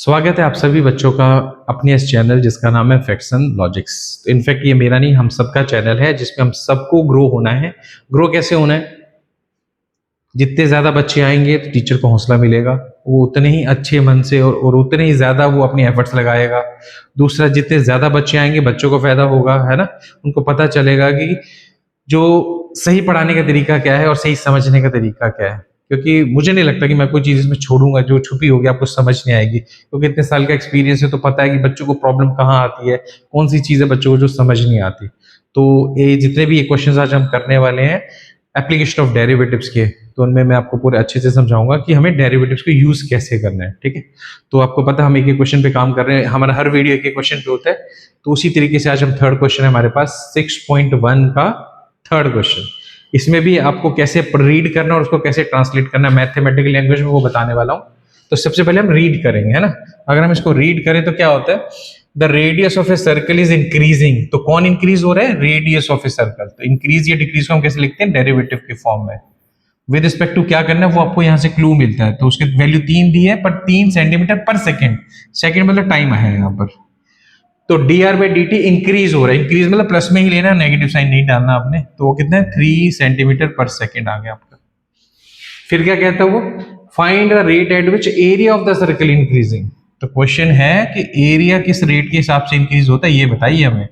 स्वागत है आप सभी बच्चों का अपने इस चैनल जिसका नाम है फैक्ट्स एंड लॉजिक्स। तो इनफैक्ट ये मेरा नहीं, हम सबका चैनल है जिसमें हम सबको ग्रो होना है। ग्रो कैसे होना है? जितने ज़्यादा बच्चे आएंगे तो टीचर को हौसला मिलेगा, वो उतने ही अच्छे मन से और उतने ही ज़्यादा वो अपनी एफर्ट्स लगाएगा। दूसरा, जितने ज़्यादा बच्चे आएंगे बच्चों को फायदा होगा, है ना। उनको पता चलेगा कि जो सही पढ़ाने का तरीका क्या है और सही समझने का तरीका क्या है। क्योंकि मुझे नहीं लगता कि मैं कोई चीज़ इसमें छोड़ूंगा जो छुपी होगी आपको समझ नहीं आएगी, क्योंकि इतने साल का एक्सपीरियंस है तो पता है कि बच्चों को प्रॉब्लम कहाँ आती है, कौन सी चीज़ है बच्चों को जो समझ नहीं आती। तो ये जितने भी ये क्वेश्चन आज हम करने वाले हैं एप्लीकेशन ऑफ डेरिवेटिव्स के, तो उनमें मैं आपको पूरे अच्छे से समझाऊंगा कि हमें डेरिवेटिव्स को यूज कैसे करना है। ठीक है, तो आपको पता है हम एक एक क्वेश्चन पे काम कर रहे हैं, हमारा हर वीडियो एक एक क्वेश्चन पे होता है। तो उसी तरीके से आज हम थर्ड क्वेश्चन है हमारे पास 6.1 का थर्ड क्वेश्चन। इसमें भी आपको कैसे रीड करना है और उसको कैसे ट्रांसलेट करना है मैथमेटिकल लैंग्वेज में, वो बताने वाला हूं। तो सबसे पहले हम रीड करेंगे, है ना। अगर हम इसको रीड करें तो क्या होता है, the radius of a circle is increasing. तो कौन इंक्रीज हो रहा है? Radius of a circle. तो इंक्रीज या डिक्रीज को हम कैसे लिखते हैं? डेरिवेटिव के फॉर्म में। विद रिस्पेक्ट टू क्या करना है वो आपको यहाँ से क्लू मिलता है। तो उसकी वैल्यू 3 दी है, पर 3 सेंटीमीटर पर सेकेंड। सेकेंड मतलब टाइम है यहाँ पर। तो D R by D T increase हो रहा है। इंक्रीज मतलब प्लस में ही लेना, नेगेटिव साइन नहीं डालना आपने। तो वो कितना है? 3 सेंटीमीटर पर सेकेंड आ गया आपका। फिर क्या कहता है वो? Find the rate at which area of the circle increasing. तो क्वेश्चन है कि एरिया किस रेट के हिसाब से इंक्रीज होता है, ये बताइए हमें।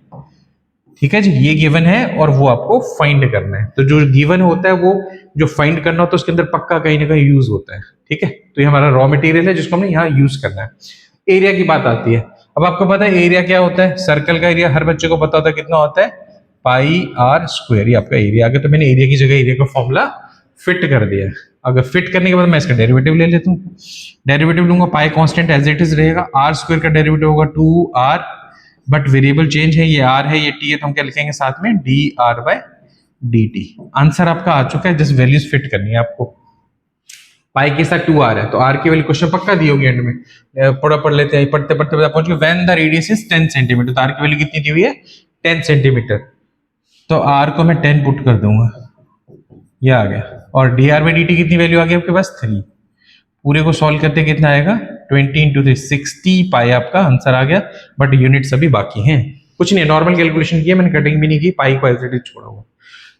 ठीक है जी, ये गिवन है और वो आपको फाइंड करना है। तो जो गिवन होता है वो जो फाइंड करना होता है उसके अंदर पक्का कहीं ना कहीं यूज होता है। ठीक है, तो ये हमारा रॉ मटेरियल है जिसको हमने यहाँ यूज करना है। एरिया की बात आती है। अब आपको पता है एरिया क्या होता है? सर्कल का एरिया हर बच्चे को पता होता है कितना होता है, पाई आर स्क्वायर। ये आपका एरिया आ गया। तो मैंने एरिया की जगह एरिया का फॉर्मूला फिट कर दिया। अगर फिट करने के बाद मैं इसका डेरिवेटिव ले लेता हूँ। डेरिवेटिव लूंगा, pi constant as it is रहेगा, आर स्क्वायर का डेरिवेटिव होगा 2r, बट वेरिएबल चेंज है, ये r है ये t है, तो हम क्या लिखेंगे साथ में? D R by D T. Answer आपका आ चुका है, जस्ट वैल्यूज फिट करनी है आपको। पाई के साथ 2r है तो r की वैल्यू क्वेश्चन पक्का दी होगी एंड में। पढ़ लेते हैं, पढ़ते पढ़ते पहुंच गए when the radius is 10 centimetre. तो r की वैल्यू कितनी दी हुई है? 10 सेंटीमीटर। तो r को मैं 10 पुट कर दूंगा, ये आ गया। और D R by D T कितनी वैल्यू आ गई आपके पास? 3। पूरे को सॉल्व करते कितना आएगा? 20 इंटू 3 60 पाई आपका आंसर आ गया। बट यूनिट्स अभी बाकी हैं, कुछ नहीं, नॉर्मल कैलकुलेशन की है, मैंने कटिंग भी नहीं की, पाई को एज इट इज छोड़ा हुआ।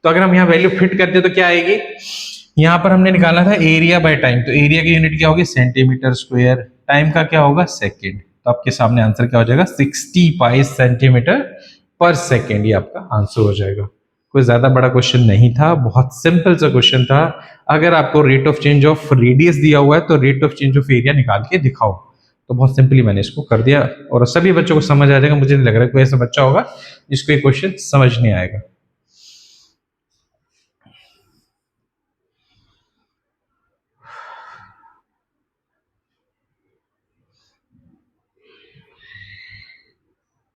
तो अगर हम यहाँ वैल्यू फिट करते तो क्या आएगी? यहाँ पर हमने निकाला था एरिया बाय टाइम, तो एरिया की यूनिट क्या होगी? Centimetre square. टाइम का क्या होगा? सेकेंड। तो आपके सामने आंसर क्या हो जाएगा? 60 पाई सेंटीमीटर पर सेकेंड। ये आपका आंसर हो जाएगा। कोई ज्यादा बड़ा क्वेश्चन नहीं था, बहुत सिंपल सा क्वेश्चन था। अगर आपको rate of change of radius दिया हुआ है तो rate of change of area निकाल के दिखाओ। तो बहुत सिंपली मैंने इसको कर दिया और सभी बच्चों को समझ आ जाएगा। मुझे नहीं लग रहा है कोई ऐसा बच्चा होगा जिसको ये क्वेश्चन समझ नहीं आएगा।